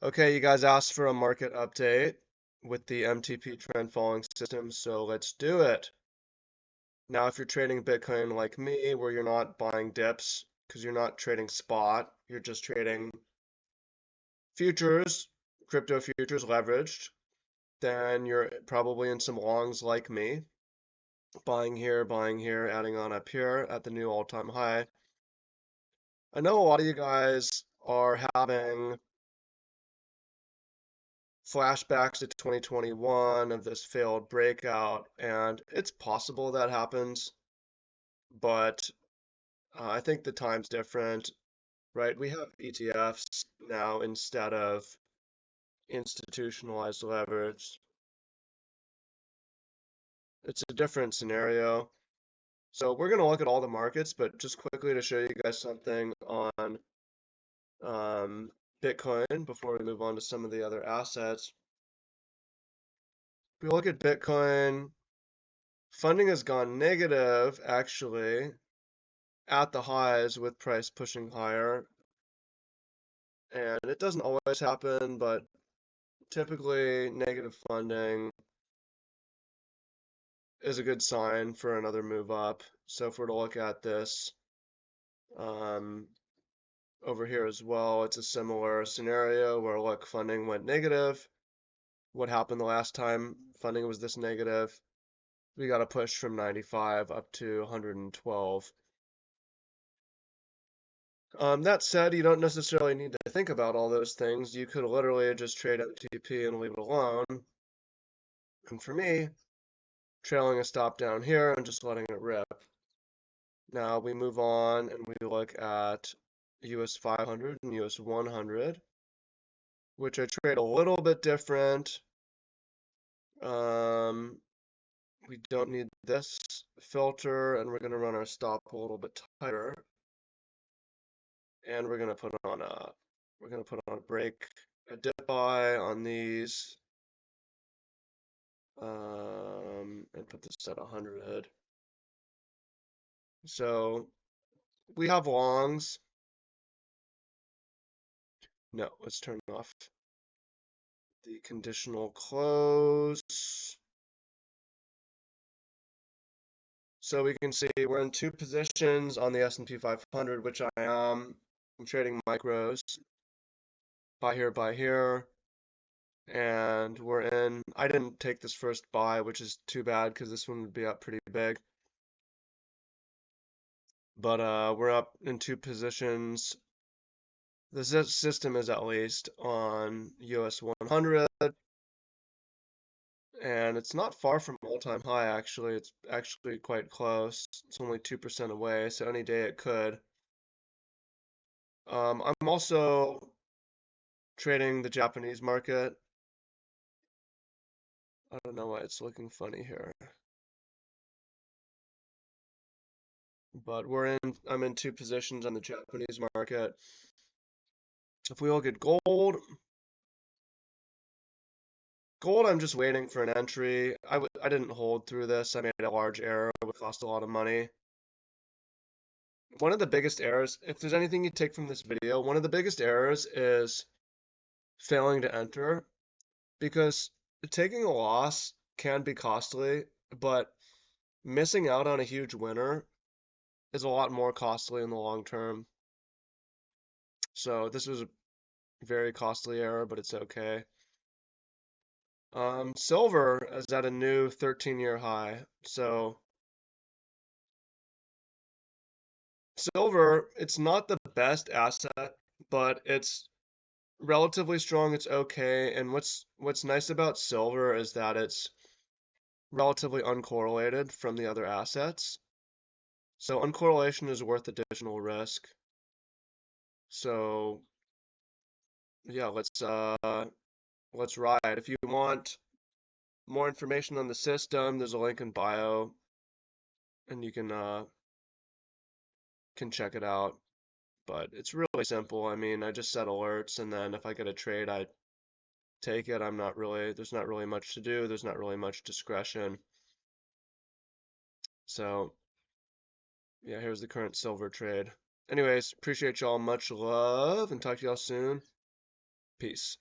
Okay, you guys asked for a market update with the MTP trend following system, so let's do it. Now, if you're trading Bitcoin like me, where you're not buying dips because you're not trading spot, you're just trading futures, crypto futures leveraged, then you're probably in some longs like me, buying here, adding on up here at the new all-time high. I know a lot of you guys are having flashbacks to 2021 of this failed breakout, and it's possible that happens, but I think the time's different, right? We have ETFs now instead of institutionalized leverage. It's a different scenario. So we're going to look at all the markets, but just quickly to show you guys something on Bitcoin before we move on to some of the other assets. If we look at Bitcoin, funding has gone negative actually at the highs with price pushing higher. And it doesn't always happen, but typically negative funding is a good sign for another move up. So if we're to look at this um, over here as well, it's a similar scenario where look, funding went negative. What happened the last time funding was this negative? We got a push from 95 up to 112. That said, you don't necessarily need to think about all those things. You could literally just trade MTP and leave it alone. And for me, trailing a stop down here and just letting it rip. Now we move on and we look at US 500 and US 100, which I trade a little bit different. We don't need this filter, and we're going to run our stop a little bit tighter. And we're going to put on a break, a dip buy on these, and put this at 100. So we have longs. No, let's turn off the conditional close. So we can see we're in two positions on the S&P 500, which I am. I'm trading micros. Buy here. And we're in. I didn't take this first buy, which is too bad because this one would be up pretty big. But we're up in two positions. The system is at least on US 100. And it's not far from all-time high, actually. It's actually quite close. It's only 2% away, so any day it could. I'm also trading the Japanese market. I don't know why it's looking funny here. But I'm in two positions on the Japanese market. If we look at gold, I'm just waiting for an entry. I didn't hold through this. I made a large error, which cost a lot of money. One of the biggest errors, if there's anything you take from this video, one of the biggest errors is failing to enter, because taking a loss can be costly, but missing out on a huge winner is a lot more costly in the long term. So this was a very costly error, but it's okay. Silver is at a new 13-year high. So silver, it's not the best asset, but it's relatively strong. It's okay. And what's nice about silver is that it's relatively uncorrelated from the other assets. So uncorrelation is worth additional risk. So yeah, let's ride. If you want more information on the system, there's a link in bio, and you can check it out. But it's really simple. I mean, I just set alerts, and then if I get a trade, I take it. There's not really much to do. There's not really much discretion. So yeah, here's the current silver trade. Anyways, appreciate y'all. Much love, and talk to y'all soon. Peace.